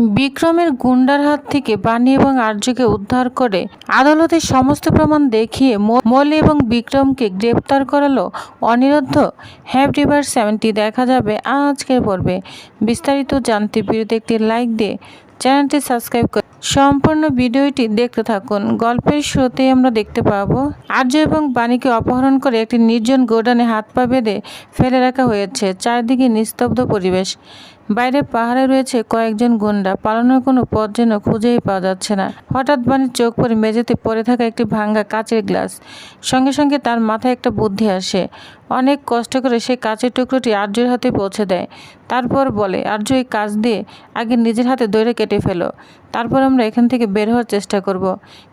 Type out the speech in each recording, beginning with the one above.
বিক্রমের গুন্ডার হাত থেকে বাণী এবং আর্যকে উদ্ধার করে আদালতের সমস্ত প্রমাণ দেখিয়ে মলি এবং বিক্রমকে গ্রেপ্তার করালো অনিরুদ্ধ। হ্যাপি 70 দেখা যাবে আজকের পর্বে। বিস্তারিত জানতে ভিডিওতে একটি লাইক দিয়ে চ্যানেলটি সাবস্ক্রাইব করে সম্পূর্ণ ভিডিওটি দেখতে থাকুন। গল্পের শুরুতেই আমরা দেখতে পাবো আর্য এবং বাণীকে অপহরণ করে একটি নির্জন গোডানে হাত পা বেঁধে ফেলে রাখা হয়েছে। চারদিকে নিস্তব্ধ পরিবেশ, বাইরে পাহাড়ে রয়েছে কয়েকজন গুন্ডা। পালানোর কোনো পথ যেন খুঁজেই পাওয়া যাচ্ছে না। হঠাৎ বাণীর চোখ পড়ে মেঝেতে পড়ে থাকা একটি ভাঙা কাচের গ্লাস। সঙ্গে সঙ্গে তার মাথায় একটা বুদ্ধি আসে। অনেক কষ্ট করে সেই কাচের টুকরোটি আর্যের হাতে পৌঁছে দেয়। তারপর বলে, আর্য এই কাজ দিয়ে আগে নিজের হাতে দড়ি কেটে ফেলো, তারপর আমরা এখান থেকে বের হওয়ার চেষ্টা করব।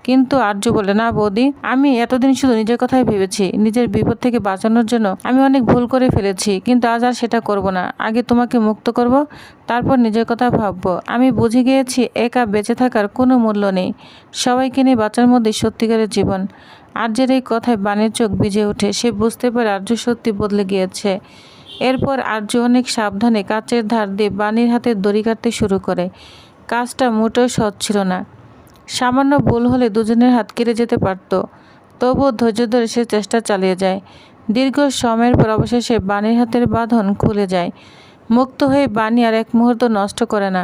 কিন্তু আর্য বলে, না বৌদি, আমি এতদিন শুধু নিজের কথাই ভেবেছি। নিজের বিপদ থেকে বাঁচানোর জন্য আমি অনেক ভুল করে ফেলেছি, কিন্তু আজ আর সেটা করব না। আগে তোমাকে মুক্ত করব, তারপর নিজের কথা ভাববো। আমি বুঝে গিয়েছি একা বেঁচে থাকার কোনো মূল্য নেই। সবাইকে নিয়ে বাঁচার মধ্যে সত্যিকারের জীবন। আর্যের এই কথায় বাণীর চোখ ভিজে ওঠে। সে বুঝতে পারে আর্য সত্যি বদলে গিয়েছে। এরপর আর্য অনেক সাবধানে কাচের ধার দিয়ে বাণীর হাতে দড়ি কাটতে শুরু করে। কাজটা মোটেও সহজ ছিল না। সামান্য ভুল হলে দুজনের হাত কেটে যেতে পারত। তবুও ধৈর্য ধরে সে চেষ্টা চালিয়ে যায়। দীর্ঘ সময়ের পর অবশেষে বাণীর হাতের বাঁধন খুলে যায়। মুক্ত হয়ে বাণী আর এক মুহূর্ত নষ্ট করে না।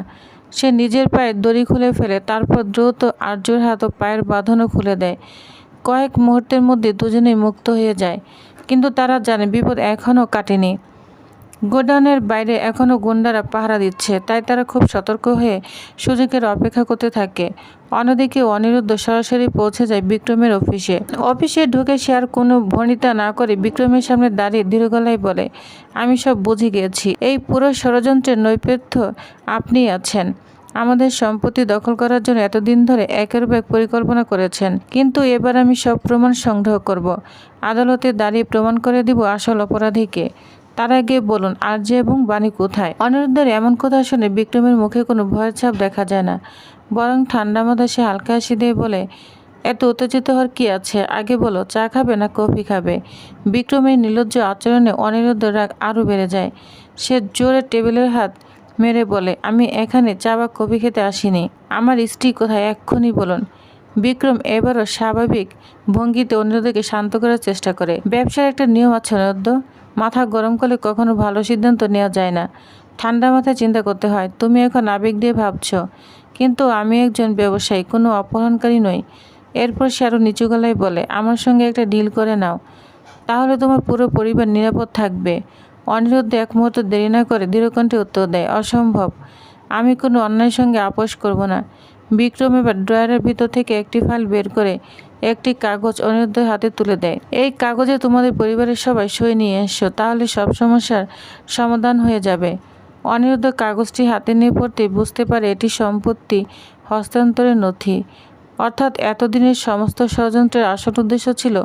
সে নিজের পায়ে দড়ি খুলে ফেলে, তারপর দ্রুত আর্যর হাত ও পায়ের বাঁধনও খুলে দেয়। কয়েক মুহূর্তের মধ্যে দুজনেই মুক্ত হয়ে যায়, কিন্তু তারা জানে বিপদ এখনও কাটেনি। গোডাউনের বাইরে এখনও গুন্ডারা পাহারা দিচ্ছে, তাই তারা খুব সতর্ক হয়ে সুযোগের অপেক্ষা করতে থাকে। অন্যদিকে অনিরুদ্ধ সরাসরি পৌঁছে যায় বিক্রমের অফিসে। অফিসে ঢুকে সে আর কোনো ভনিতা না করে বিক্রমের সামনে দাঁড়িয়ে দৃঢ় গলায় বলে, আমি সব বুঝে গিয়েছি। এই পুরো ষড়যন্ত্রের নৈপথ্য আপনিই আছেন। আমাদের সম্পত্তি দখল করার জন্য এতদিন ধরে একের পর এক পরিকল্পনা করেছেন, কিন্তু এবার আমি সব প্রমাণ সংগ্রহ করব। আদালতে দাঁড়িয়ে প্রমাণ করে দিব আসল অপরাধীকে। তার আগে বলুন, আর্য এবং বাণী কোথায়? অনিরুদ্ধের এমন কথা শুনে বিক্রমের মুখে কোনো ভয়ের ছাপ দেখা যায় না, বরং ঠান্ডা মাথায় সে হালকা হাসি দিয়ে বলে, এত উত্তেজিত হওয়ার কি আছে? আগে বলো, চা খাবে না কফি খাবে? বিক্রমের নির্লজ্জ আচরণে অনিরুদ্ধ রাগ আরও বেড়ে যায়। সে জোরে টেবিলের হাত মেরে বলে, আমি এখানে চা বা কফি খেতে আসিনি। আমার স্ত্রী কোথায় এক্ষুনি বলুন। বিক্রম এবারও স্বাভাবিক ভঙ্গিতে অনিরুদ্ধকে শান্ত করার চেষ্টা করে। ব্যবসার একটা নিয়ম আছে অনিরুদ্ধ, মাথা গরম করলে কখনো ভালো সিদ্ধান্ত নেওয়া যায় না। ঠান্ডা মাথায় চিন্তা করতে হয়। তুমি এখন আবেগ দিয়ে ভাবছ, কিন্তু আমি একজন ব্যবসায়ী, কোনো অপহরণকারী নই। এরপর সে আরও নিচু গলায় বলে, আমার সঙ্গে একটা ডিল করে নাও, তাহলে তোমার পুরো পরিবার নিরাপদ থাকবে। অনিরুদ্ধ এক মুহূর্ত দেরি না করে দৃঢ়কণ্ঠে উত্তর দেয়, অসম্ভব। আমি কোনো অন্যায়ের সঙ্গে আপোষ করব না। বিক্রম এবার ড্রয়ারের ভিতর থেকে একটি ফাইল বের করে একটি কাগজ অনিরুদ্ধের হাতে তুলে দেয়। এই কাগজে তোমাদের পরিবারের সবাই সই নিয়ে এসো, তাহলে সব সমস্যার সমাধান হয়ে যাবে। অনিরুদ্ধ কাগজটি হাতে নিয়ে পড়তে বুঝতে পারে এটি সম্পত্তি হস্তান্তরের নথি। অর্থাৎ এতদিনের সমস্ত ষড়যন্ত্রের আসল উদ্দেশ্য ছিল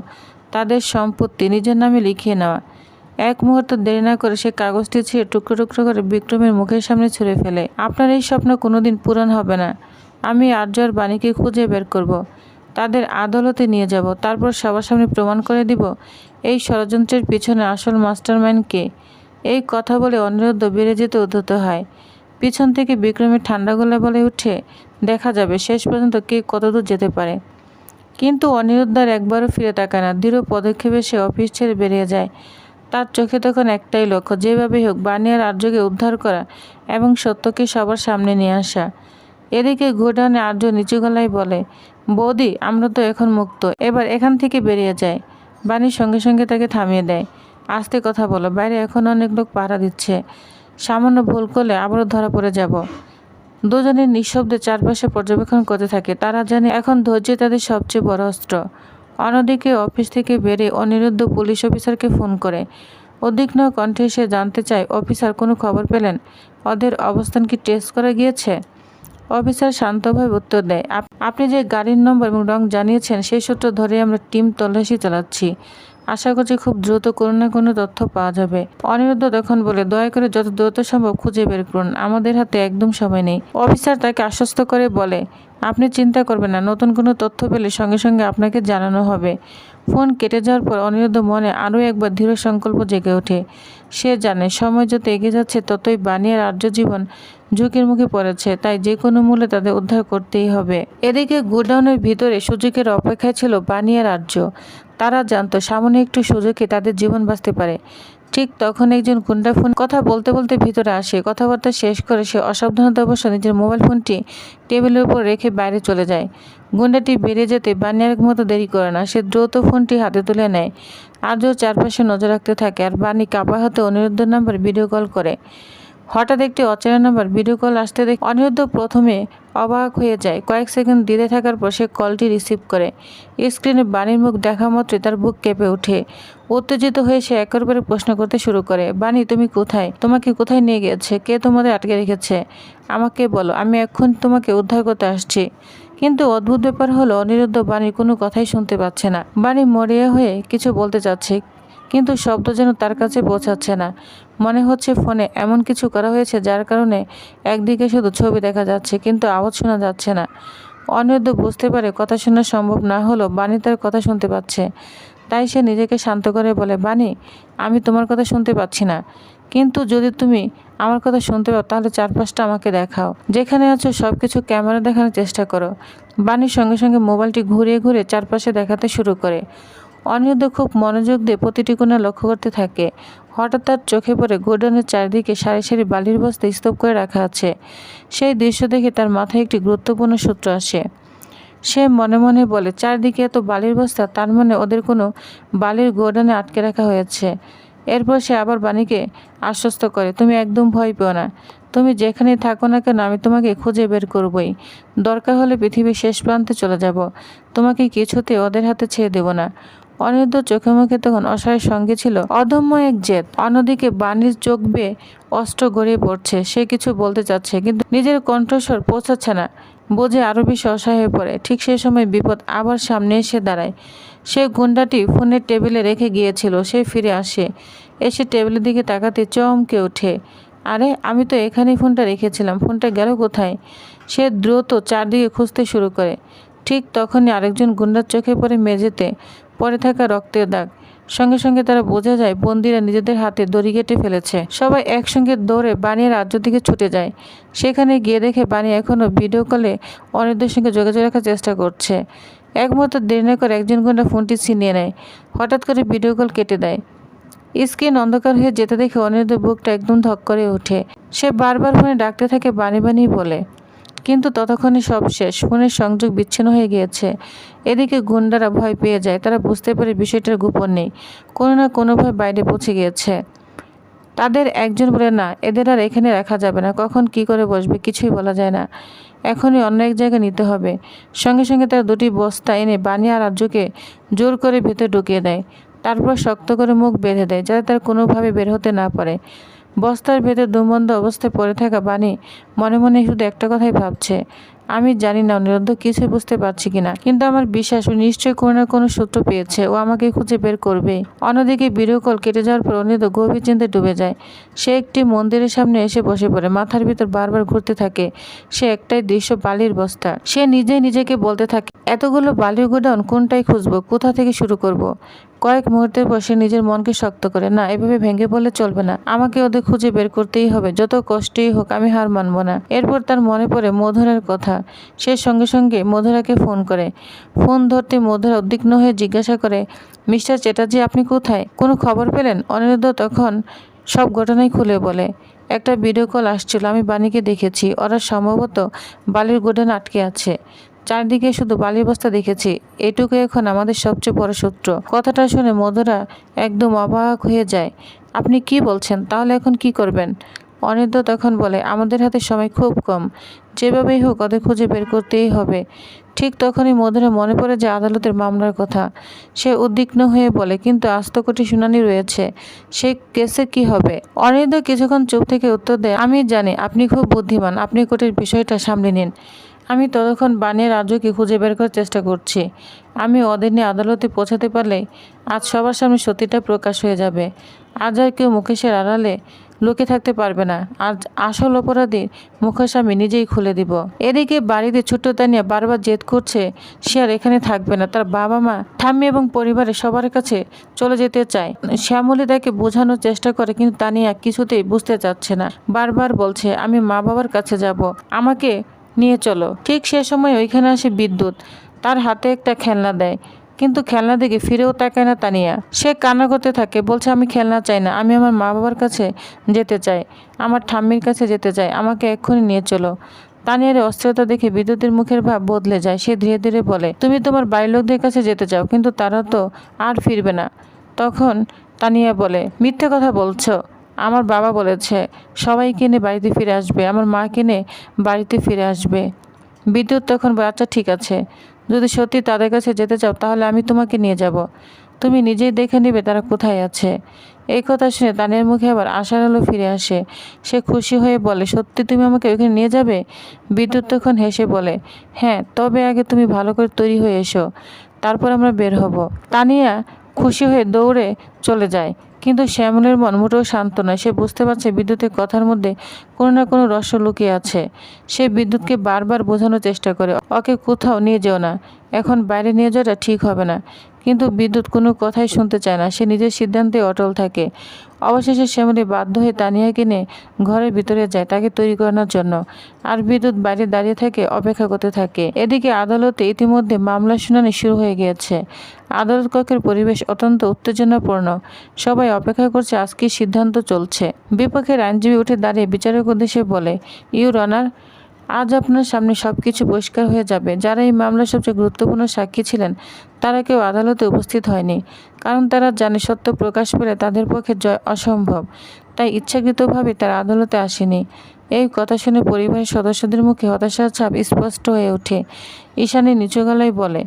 তাদের সম্পত্তি নিজের নামে লিখিয়ে নেওয়া। এক মুহূর্ত দেরি না করে সে কাগজটি ছিঁড়ে টুকরো টুকরো করে বিক্রমের মুখের সামনে ছুঁড়ে ফেলে। আপনার এই স্বপ্ন কোনোদিন পূরণ হবে না। আমি আর্য আর বাণীকে খুঁজে বের করব, তাদের আদালতে নিয়ে যাব, তারপর সবার সামনে প্রমাণ করে দিব এই ষড়যন্ত্রের পিছনে আসল মাস্টারমাইন্ড কে। এই কথা বলে অনিরুদ্ধ বেড়ে যেতে উদ্ধত হয়। পিছন থেকে বিক্রমের ঠান্ডা গলায় বলে উঠে, দেখা যাবে শেষ পর্যন্ত কে কতদূর যেতে পারে। কিন্তু অনিরুদ্ধ আর একবারও ফিরে তাকায় না। দৃঢ় পদক্ষেপে সে অফিস ছেড়ে বেরিয়ে যায়। তার চোখে তখন একটাই লক্ষ্য, যেভাবেই হোক বাণী আর আর্যকে উদ্ধার করা এবং সত্যকে সবার সামনে নিয়ে আসা। এদিকে গোডাউনে আর্য নিচু গলায় বলে, বৌদি, আমরা তো এখন মুক্ত, এবার এখান থেকে বেরিয়ে যায়। বাণী সঙ্গে সঙ্গে তাকে থামিয়ে দেয়। আস্তে কথা বলো, বাইরে এখন অনেক লোক পাহারা দিচ্ছে। সামান্য ভুল করলে আবারও ধরা পড়ে যাব। দুজনে নিঃশব্দে চারপাশে পর্যবেক্ষণ করতে থাকে। তারা জানে এখন ধৈর্য তাদের সবচেয়ে বড় অস্ত্র। অন্যদিকে অফিস থেকে বেরিয়ে অনিরুদ্ধ পুলিশ অফিসারকে ফোন করে। উদ্বিগ্ন কণ্ঠে সে জানতে চায়, অফিসার কোনো খবর পেলেন? ওদের অবস্থান কি ট্রেস করা গিয়েছে? অফিসার শান্তভাবে উত্তর দেয়, আপনি যে গাড়ির নম্বর এবং রং জানিয়েছেন সেই সূত্র ধরে আমরা টিম তল্লাশি চালাচ্ছি। আশা করছি খুব দ্রুত কোনো না কোনো তথ্য পাওয়া যাবে। অনিরুদ্ধ তখন বলে, দয়া করে যত দ্রুত সম্ভব খুঁজে বের করুন, আমাদের হাতে একদম সময় নেই। অফিসার তাকে আশ্বস্ত করে বলে, আপনি চিন্তা করবেন না, নতুন কোনো তথ্য পেলে সঙ্গে সঙ্গে আপনাকে জানানো হবে। ফোন কেটে যাওয়ার পর অনিরুদ্ধ মনে আরও একবার দৃঢ় সংকল্প জেগে ওঠে। সে জানে সময় যত এগিয়ে যাচ্ছে ততই বাণী আর আর্য জীবন ঝুঁকির মুখে পড়েছে, তাই যে কোনো মূল্যে তাদের উদ্ধার করতেই হবে। এদিকে গোডাউনের ভিতরে সুযোগের অপেক্ষায় ছিল বানি আর আর্য। তারা জানতো সামান্য একটু সুযোগে তাদের জীবন বাঁচতে পারে। ঠিক তখন একজন গুন্ডা ফোন কথা বলতে বলতে ভিতরে আসে। কথাবার্তা শেষ করে সে অসাবধানতাবশ নিজের মোবাইল ফোনটি টেবিলের উপর রেখে বাইরে চলে যায়। গুন্ডাটি বেরিয়ে যেতে বানি আর মতো দেরি করে না, সে দ্রুত ফোনটি হাতে তুলে নেয়। আর্য চারপাশে নজর রাখতে থাকে আর বানি কাপা হাতে অনিরুদ্ধের নাম্বার ভিডিও কল করে। হঠাৎ একটি অচেনা নাম্বার ভিডিও কল আসতে দেখে অনিরুদ্ধ প্রথমে অবাক হয়ে যায়। কয়েক সেকেন্ড দ্বিধা থাকার পর সে কলটি রিসিভ করে। স্ক্রিনে বানির মুখ দেখা মাত্রই তার বুক কেঁপে ওঠে। উত্তেজিত হয়ে সে একের পর এক প্রশ্ন করতে শুরু করে। বানি, তুমি কোথায়? তোমাকে কোথায় নিয়ে গেছে? কে তোমাদের আটকে রেখেছে? আমাকে বলো, আমি এখন তোমাকে উদ্ধার করতে আসছি। কিন্তু অদ্ভুত ব্যাপার হলো অনিরুদ্ধ বানির কোনো কথাই শুনতে পাচ্ছে না। বানি মরিয়া হয়ে কিছু বলতে চাচ্ছে, কিন্তু শব্দ যেন তার কাছে পৌঁছাচ্ছে না। মনে হচ্ছে ফোনে এমন কিছু করা হয়েছে যার কারণে একদিকে শুধু ছবি দেখা যাচ্ছে, কিন্তু আওয়াজ শোনা যাচ্ছে না। অনিরুদ্ধ বুঝতে পারে কথা শোনা সম্ভব না হলেও বানি তার কথা শুনতে পাচ্ছে। তাই সে নিজেকে শান্ত করে বলে, বানি, আমি তোমার কথা শুনতে পাচ্ছি না, কিন্তু যদি তুমি আমার কথা শুনতে পাও তাহলে চারপাশটা আমাকে দেখাও। যেখানে আছো সব কিছু ক্যামেরা দেখানোর চেষ্টা করো। বানির সঙ্গে সঙ্গে মোবাইলটি ঘুরিয়ে ঘুরে চারপাশে দেখাতে শুরু করে। অনিরুদ্ধ খুব মনোযোগ দিয়ে প্রতিটি কোণা লক্ষ্য করতে থাকে। হঠাৎ তার চোখে পড়ে গোডাউনের চারিদিকে সারি সারি বালির বস্তা স্তূপ করে রাখা আছে। সেই দৃশ্য দেখে তার মাথায় একটি গুরুত্বপূর্ণ সূত্র আসে। সে মনে মনে বলে, চারদিকে এত বালির বস্তা, তার মানে ওদের কোনো বালির গোডাউনে আটকে রাখা হয়েছে। এরপর সে আবার বানিকে আশ্বস্ত করে, তুমি একদম ভয় পেও না। তুমি যেখানেই থাকো না কেন আমি তোমাকে খুঁজে বের করবই। দরকার হলে পৃথিবীর শেষ প্রান্তে চলে যাব, তোমাকে কিছুতে ওদের হাতে ছেড়ে দেব না। অনিরুদ্ধ চোখে মুখে তখন অসহায়ের সঙ্গে ছিল অদম্য এক জেদ। অন্যদিকে বানির চোখ বেয়ে অস্ত্র গড়িয়ে পড়ছে। সে কিছু বলতে চাচ্ছে, কিন্তু নিজের কণ্ঠস্বর পৌঁছাচ্ছে না। বোঝে আরও বেশি অসহায় হয়ে পড়ে। ঠিক সেই সময় বিপদ আবার সামনে এসে দাঁড়ায়। সে গুন্ডাটি ফোনের টেবিলে রেখে গিয়েছিল। সে ফিরে আসে, এসে টেবিলের দিকে তাকাতে চমকে ওঠে। আরে, আমি তো এখানেই ফোনটা রেখেছিলাম, ফোনটা গেল কোথায়? সে দ্রুত চারদিকে খুঁজতে শুরু করে। ঠিক তখনই আরেকজন গুন্ডার চোখে পড়ে মেঝেতে পড়ে থাকা রক্তের দাগ। সঙ্গে সঙ্গে তারা বোঝা যায় বন্দীরা নিজেদের হাতে দড়ি কেটে ফেলেছে। সবাই একসঙ্গে দৌড়ে বানির রাজ্যের দিকে ছুটে যায়। সেখানে গিয়ে দেখে বানি এখনও ভিডিও কলে অনিরুদ্ধের সঙ্গে যোগাযোগ রাখার চেষ্টা করছে। এক মুহূর্ত দেরি না করে একজন গুন্ডা ফোনটি ছিনিয়ে নেয়। হঠাৎ করে ভিডিও কল কেটে দেয়। স্ক্রিন অন্ধকার হয়ে যেতে দেখে অনিরুদ্ধের বুকটা একদম ধক করে ওঠে। সে বারবার ফোনে ডাকতে থাকে, বানি বানি বলে, কিন্তু ততক্ষণে সব শেষ। ফোনের সংযোগ বিচ্ছিন্ন হয়ে গিয়েছে। এদিকে গুন্ডারা ভয় পেয়ে যায়। তারা বুঝতে পারে বিষয়টার গোপন নেই, কোনো না কোনোভাবে বাইরে পৌঁছে গিয়েছে। তাদের একজন বলে, না, এদের আর এখানে রাখা যাবে না, কখন কি করে বসবে কিছুই বলা যায় না, এখনই অন্য এক জায়গায় নিতে হবে। সঙ্গে সঙ্গে তারা দুটি বস্তা এনে বানি আর আর্যকে জোর করে ভেতরে ঢুকিয়ে দেয়। তারপর শক্ত করে মুখ বেঁধে দেয় যাতে তার কোনোভাবে বের হতে না পারে। বস্তার ভেতর দুমবন্ধ অবস্থায় পড়ে থাকা বানি মনে মনে শুধু একটা কথাই ভাবছে, আমি জানি না অনিরুদ্ধ কিছুই বুঝতে পারছি কিনা, কিন্তু আমার বিশ্বাস ও নিশ্চয়ই কোনো না কোনো সূত্র পেয়েছে, ও আমাকে খুঁজে বের করবেই। অন্যদিকে ভিডিও কল কেটে যাওয়ার পর অনিরুদ্ধ গভীর চিন্তায় ডুবে যায়। সে একটি মন্দিরের সামনে এসে বসে পড়ে। মাথার ভিতর বারবার ঘুরতে থাকে সে একটাই দৃশ্য, বালির বস্তা। সে নিজেই নিজেকে বলতে থাকে, এতগুলো বালির গোডাউন কোনটাই খুঁজবো, কোথা থেকে শুরু করব। কয়েক মুহূর্তের পর সে নিজের মনকে শক্ত করে, না, এভাবে ভেঙে পড়লে চলবে না, আমাকে ওদের খুঁজে বের করতেই হবে, যত কষ্টই হোক আমি হার মানব না। এরপর তার মনে পড়ে মধুরার কথা। সে সঙ্গে সঙ্গে মধুরাকে ফোন করে। ফোন ধরতে মধুরা উদ্বিগ্ন হয়ে জিজ্ঞাসা করে, মিস্টার চ্যাটার্জি, আপনি কোথায়? কোনো খবর পেলেন? অনিরুদ্ধ তখন সব ঘটনাই খুলে বলে। একটা ভিডিও কল আসছিল, আমি বানিকে দেখেছি, ওরা সম্ভবত বালির গোডাউনে আটকে আছে। চারদিকে শুধু বালির বস্তা দেখেছি, এটুকু এখন আমাদের সবচেয়ে বড় সূত্র। কথাটা শুনে মধুরা একদম অবাক হয়ে যায়। আপনি কি বলছেন? তাহলে এখন কি করবেন? অনিরুদ্ধ তখন বলে, আমাদের হাতে সময় খুব কম, যেভাবেই হোক ওদের খুঁজে বের করতেই হবে। ঠিক তখনই মধুরা মনে পড়ে যে আদালতের মামলার কথা। সে উদ্বিগ্ন হয়ে বলে, কিন্তু আজ তো কোর্টে শুনানি রয়েছে, সেই কেসে কি হবে? অনিরুদ্ধ কিছুক্ষণ চুপ থেকে উত্তর দেয়, আমি জানি আপনি খুব বুদ্ধিমান, আপনি কোর্টের বিষয়টা সামলে নিন, আমি ততক্ষণ বানিয়ে রাজ্যকে খুঁজে বের করার চেষ্টা করছি। আমি ওদের নিয়ে আদালতে পৌঁছাতে পারলে আজ সবার সামনে সত্যিটা প্রকাশ হয়ে যাবে। আজ আর কেউ মুকেশের আড়ালে লুকিয়ে থাকতে পারবে না। আজ আসল অপরাধীর মুখোশ আমি নিজেই খুলে দিব। এদিকে বাড়িতে ছোট্ট তানিয়া বারবার জেদ করছে সে আর এখানে থাকবে না। তার বাবা মা, ঠাম্মি এবং পরিবারের সবার কাছে চলে যেতে চায়। শ্যামলী তাকে বোঝানোর চেষ্টা করে, কিন্তু তানিয়া কিছুতেই বুঝতে চাচ্ছে না। বারবার বলছে আমি মা বাবার কাছে যাব, আমাকে নিয়ে চলো। ঠিক সে সময় ওইখানে আসে বিদ্যুৎ, তার হাতে একটা খেলনা দেয়, কিন্তু খেলনা দিকে ফিরেও তাকায় না তানিয়া। সে কান্না করতে থাকে, বলছে আমি খেলনা চাই না, আমি আমার মা বাবার কাছে যেতে চাই, আমার ঠাম্মির কাছে যেতে চাই, আমাকে এক্ষুনি নিয়ে চলো। তানিয়ার অস্থিরতা দেখে বিদ্যুতের মুখের ভাব বদলে যায়। সে ধীরে ধীরে বলে, তুমি তোমার বাড়ির লোকদের কাছে যেতে চাও, কিন্তু তারা তো আর ফিরবে না। তখন তানিয়া বলে, মিথ্যে কথা বলছো, আমার বাবা বলেছে সবাই কিনে বাড়িতে ফিরে আসবে, আমার মা কিনে বাড়িতে ফিরে আসবে। বিদ্যুৎ তখন বলে, আচ্ছা ঠিক আছে, যদি সত্যি তাদের কাছে যেতে চাও তাহলে আমি তোমাকে নিয়ে যাব, তুমি নিজেই দেখে নিবে তারা কোথায় আছে। এই কথা শুনে তানিয়ার মুখে আবার আশার আলো ফিরে আসে। সে খুশি হয়ে বলে, সত্যি তুমি আমাকে ওইখানে নিয়ে যাবে? বিদ্যুৎ তখন হেসে বলে, হ্যাঁ, তবে আগে তুমি ভালো করে তৈরি হয়ে এসো, তারপর আমরা বের হব। তানিয়া খুশি হয়ে দৌড়ে চলে যায়, কিন্তু শ্যামলের মন মোটেও শান্ত নয়। সে বুঝতে পারছে বিদ্যুতের কথার মধ্যে কোনো না কোনো রহস্য লুকিয়ে আছে। সে বিদ্যুৎকে বারবার বোঝানোর চেষ্টা করে, ওকে কোথাও নিয়ে যেও না, এখন বাইরে নিয়ে যাওয়াটা ঠিক হবে না। কিন্তু বিদ্যুৎ কোনো কথাই শুনতে চায় না, সে নিজের সিদ্ধান্তে অটল থাকে। অবশেষে শ্যামলী বাধ্য হয়ে তানিয়াকে নিয়ে ঘরের ভিতরে যায় তাকে তৈরি করানোর জন্য, আর বিদ্যুৎ বাইরে দাঁড়িয়ে থেকে অপেক্ষা করতে থাকে। এদিকে আদালতে ইতিমধ্যে মামলার শুনানি শুরু হয়ে গিয়েছে। আদালত কক্ষের পরিবেশ অত্যন্ত উত্তেজনাপূর্ণ। সবাই অপেক্ষা করছে আজ কী সিদ্ধান্ত চলছে। বিপক্ষের আইনজীবী উঠে দাঁড়িয়ে বিচারক উদ্দেশ্যে বলে, ইউর অনার, আজ আপনার সামনে সব কিছু পরিষ্কার হয়ে যাবে। যারা এই মামলার সবচেয়ে গুরুত্বপূর্ণ সাক্ষী ছিলেন তারা কেউ আদালতে উপস্থিত হয়নি, কারণ তারা জানে সত্য প্রকাশ পেলে তাদের পক্ষে জয় অসম্ভব। তাই ইচ্ছাকৃতভাবে তারা আদালতে আসেনি। এই কথা শুনে পরিবারের সদস্যদের মুখে হতাশার ছাপ স্পষ্ট হয়ে ওঠে। ঈশানী নিচু গলায় বলে,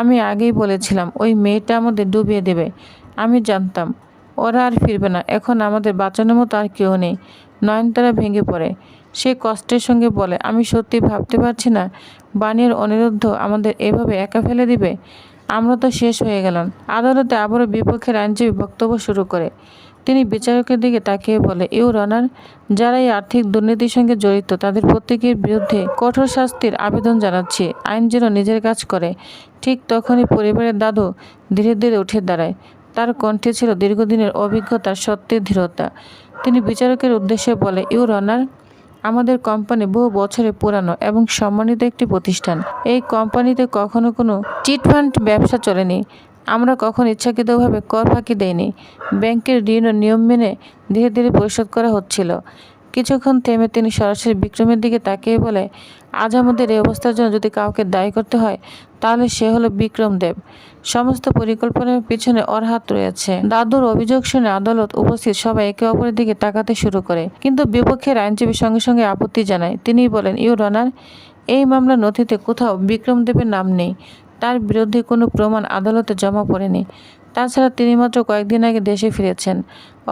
আমি আগেই বলেছিলাম ওই মেয়েটা আমাদের ডুবিয়ে দেবে। আমি জানতাম ওরা আর ফিরবে না। এখন আমাদের বাঁচানোর মতো আর কেউ নেই। নয়নতারা ভেঙে পড়ে। সে কষ্টের সঙ্গে বলে, আমি সত্যি ভাবতে পারছি না বাণীর অনিরুদ্ধ আমাদের এভাবে একা ফেলে দিবে। আমরা তো শেষ হয়ে গেলাম। আদালতে আবারও বিপক্ষের আইনজীবী বক্তব্য শুরু করে। তিনি বিচারকের দিকে তাকিয়ে বলে, ইউর অনার, যারা এই আর্থিক দুর্নীতির সঙ্গে জড়িত তাদের প্রত্যেকের বিরুদ্ধে কঠোর শাস্তির আবেদন জানাচ্ছি। আইন যেন নিজের কাজ করে। ঠিক তখনই পরিবারের দাদু ধীরে ধীরে উঠে দাঁড়ায়। তার কণ্ঠে ছিল দীর্ঘদিনের অভিজ্ঞতার সত্যের দৃঢ়তা। তিনি বিচারকের উদ্দেশ্যে বলে, ইউর অনার, আমাদের কোম্পানি বহু বছরের পুরানো এবং সম্মানিত একটি প্রতিষ্ঠান। এই কোম্পানিতে কখনো কোনো চিটফান্ড ব্যবসা চলেনি। আমরা কখনো ইচ্ছাকৃতভাবে কর ফাঁকি দেইনি। ব্যাংকের ঋণ ও নিয়ম মেনে ধীরে ধীরে পরিশোধ করা হচ্ছিল। কিছুক্ষণ থেমে তিনি সরাসরি বিক্রমের দিকে তাকিয়ে বলে, আজ আমাদের এই অবস্থার জন্য যদি কাউকে দায়ী করতে হয় তাহলে সে হলো বিক্রম দেব। সমস্ত পরিকল্পনার পিছনে ওর হাত রয়েছে। দাদুর অভিযোগ শুনে আদালত উপস্থিত সবাই একে অপরের দিকে তাকাতে শুরু করে, কিন্তু বিপক্ষের আইনজীবী সঙ্গে সঙ্গে আপত্তি জানায়। তিনি বলেন, ইউর অনার, এই মামলার নথিতে কোথাও বিক্রম দেবের নাম নেই। তার বিরুদ্ধে কোনো প্রমাণ আদালতে জমা পড়েনি। তাছাড়া তিনি মাত্র কয়েকদিন আগে দেশে ফিরেছেন,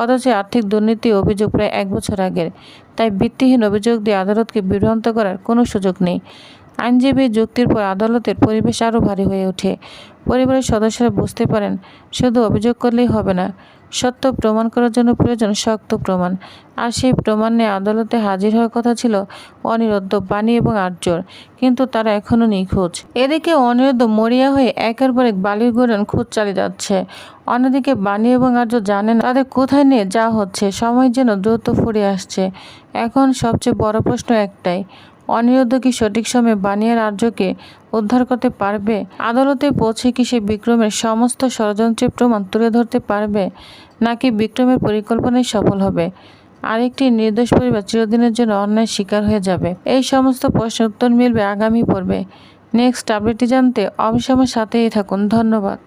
অথচ আর্থিক দুর্নীতি অভিযোগ প্রায় 1 বছর আগের। তাই ভিত্তিহীন অভিযোগ দিয়ে আদালতকে বিভ্রান্ত করার কোনো সুযোগ নেই। আইনজীবীর যুক্তির পর আদালতের পরিবেশ আরও ভারী হয়ে ওঠে। পরিবারের সদস্যরা বুঝতে পারেন শুধু অভিযোগ করলেই হবে না, সত্য প্রমাণ করার জন্য প্রয়োজন শক্ত প্রমাণ। আর সেই প্রমাণ নিয়ে আদালতে হাজির হওয়ার কথা ছিল অনিরুদ্ধ, বাণী এবং আর্যর, কিন্তু তারা এখনও নিখোঁজ। এদিকে অনিরুদ্ধ মরিয়া হয়ে একের পর এক বালির গোড়ান খোঁজ চালিয়ে যাচ্ছে। অন্যদিকে বাণী এবং আর্য জানেন তাদের কোথায় নিয়ে যাওয়া হচ্ছে। সময় যেন দ্রুত ফুরিয়ে আসছে। এখন সবচেয়ে বড় প্রশ্ন একটাই, অনিরুদ্ধ কি সঠিক সময়ে বাণী আর আর্যকে উদ্ধার করতে পারবে? আদালতে পৌঁছে কি সে বিক্রমের সমস্ত ষড়যন্ত্রের প্রমাণ তুলে ধরতে পারবে, নাকি বিক্রমের পরিকল্পনায় সফল হবে? আরেকটি নির্দোষ পরিবার চিরদিনের জন্য অন্যায় শিকার হয়ে যাবে? এই সমস্ত প্রশ্নের উত্তর মিলবে আগামী পর্বে। নেক্সট আপডেটটি জানতে অবশ্যই আমার সাথেই থাকুন। ধন্যবাদ।